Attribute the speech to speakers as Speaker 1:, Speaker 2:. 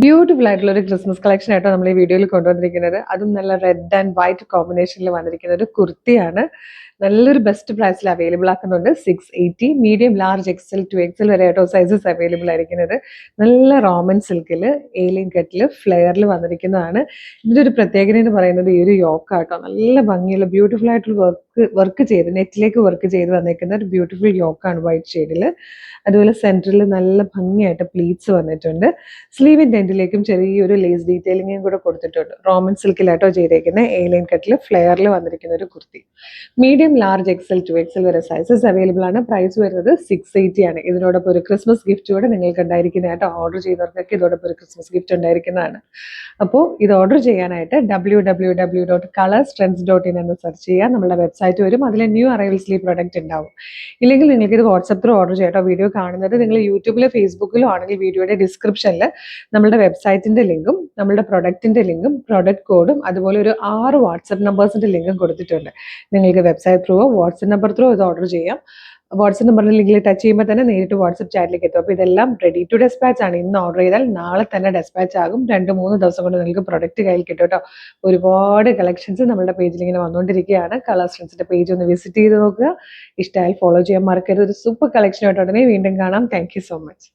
Speaker 1: Beautiful ആയിട്ടുള്ള ഒരു Christmas collection ആയിട്ടോ നമ്മൾ ഈ വീഡിയോയിൽ കൊണ്ടുവന്നിരിക്കുന്നത്. അതും നല്ല റെഡ് ആൻഡ് വൈറ്റ് കോമ്പിനേഷനിൽ വന്നിരിക്കുന്ന ഒരു കുർത്തിയാണ്. നല്ലൊരു ബെസ്റ്റ് പ്രൈസിൽ അവൈലബിൾ ആക്കുന്നുണ്ട്. 680 മീഡിയം ലാർജ് എക്സൽ 2XL വരെ ആയിട്ടോ സൈസസ് അവൈലബിൾ ആയിരിക്കുന്നത്. നല്ല റോമൻ സിൽക്കിൽ ഏലിയൻ കട്ടിൽ ഫ്ലെയറിൽ വന്നിരിക്കുന്നതാണ്. ഇതിൻ്റെ ഒരു പ്രത്യേകത എന്ന് പറയുന്നത് ഈ ഒരു യോക്ക് ആട്ടോ. നല്ല ഭംഗിയുള്ള ബ്യൂട്ടിഫുൾ ആയിട്ടുള്ള വർക്ക് ചെയ്ത് നെറ്റിലേക്ക് വർക്ക് ചെയ്ത് വന്നിരിക്കുന്ന ഒരു ബ്യൂട്ടിഫുൾ യോക്കാണ് വൈറ്റ് ഷെയ്ഡിൽ. അതുപോലെ സെൻറ്ററിൽ നല്ല ഭംഗിയായിട്ട് പ്ലീറ്റ്സ് വന്നിട്ടുണ്ട്. സ്ലീവിൻ്റെ എൻഡിലേക്കും ചെറിയൊരു ലേസ് ഡീറ്റെയിലിങ്ങും കൂടെ കൊടുത്തിട്ടുണ്ട്. റോമൻ സിൽക്കിലാട്ടോ ചെയ്തേക്കുന്ന ഏലിയൻ കട്ടിൽ ഫ്ലെയറിൽ വന്നിരിക്കുന്ന ഒരു kurti. Medium large XL 2XL വരെ സൈസസ് അവൈലബിൾ ആണ്. പ്രൈസ് വരുന്നത് 680 ആണ്. ഇതിനോടൊപ്പം ഒരു ക്രിസ്മസ് ഗിഫ്റ്റ് കൂടെ നിങ്ങൾക്ക് ഉണ്ടായിരിക്കുന്നതായിട്ട് ഓർഡർ ചെയ്യുന്നവർക്കൊക്കെ ഇതോടൊപ്പം ഒരു ക്രിസ്മസ് ഗിഫ്റ്റ് ഉണ്ടായിരിക്കുന്നതാണ്. അപ്പോൾ ഇത് ഓർഡർ ചെയ്യാനായിട്ട് www.colorstrends.in എന്ന് സെർച്ച് ചെയ്യുക. നമ്മുടെ വെബ്സൈറ്റ് വരും. അതിൽ ന്യൂ അറൈവൽസിൽ ഈ പ്രൊഡക്റ്റ് ഉണ്ടാവും. ഇല്ലെങ്കിൽ നിങ്ങൾക്ക് ഇത് വാട്സപ്പ് ത്രൂ ഓർഡർ ചെയ്യാം. വീഡിയോ കാണുന്നത് നിങ്ങൾ യൂട്യൂബിലോ ഫേസ്ബുക്കിലോ ആണെങ്കിൽ വീഡിയോയുടെ ഡിസ്ക്രിപ്ഷനിൽ നമ്മുടെ വെബ്സൈറ്റിന്റെ ലിങ്കും നമ്മുടെ പ്രൊഡക്റ്റിന്റെ ലിങ്കും പ്രൊഡക്റ്റ് കോഡും അതുപോലെ ഒരു 6 വാട്സപ്പ് നമ്പേഴ്സിന്റെ ലിങ്കും കൊടുത്തിട്ടുണ്ട്. നിങ്ങൾക്ക് വെബ്സൈറ്റ് ത്രൂവോ വാട്സപ്പ് നമ്പർ ത്രൂ ഇത് ഓർഡർ ചെയ്യാം. വാട്സപ്പ് നമ്പറിൽ ലിങ്കിൽ ടച്ച് ചെയ്യുമ്പോൾ തന്നെ നേരിട്ട് വാട്സപ്പ് ചാറ്റിലേക്ക് എത്തും. അപ്പോൾ ഇതെല്ലാം റെഡി ടു ഡെസ്പാച്ച് ആണ്. ഇന്ന് ഓർഡർ ചെയ്താൽ നാളെ തന്നെ ഡെസ്പാച്ച് ആകും. 2-3 ദിവസം കൊണ്ട് നിങ്ങൾക്ക് പ്രൊഡക്റ്റ് കയ്യിൽ കിട്ടും കേട്ടോ. ഒരുപാട് കളക്ഷൻസ് നമ്മുടെ പേജിൽ ഇങ്ങനെ വന്നുകൊണ്ടിരിക്കുകയാണ്. കളേഴ്സ് ട്രെൻഡ്സിന്റെ പേജ് ഒന്ന് വിസിറ്റ് ചെയ്ത് നോക്കുക. ഇഷ്ടമായി ഫോളോ ചെയ്യാൻ മറക്കരുത്. ഒരു സൂപ്പർ കളക്ഷൻ ആയിട്ട് ഉടനെ വീണ്ടും കാണാം. Thank you so much.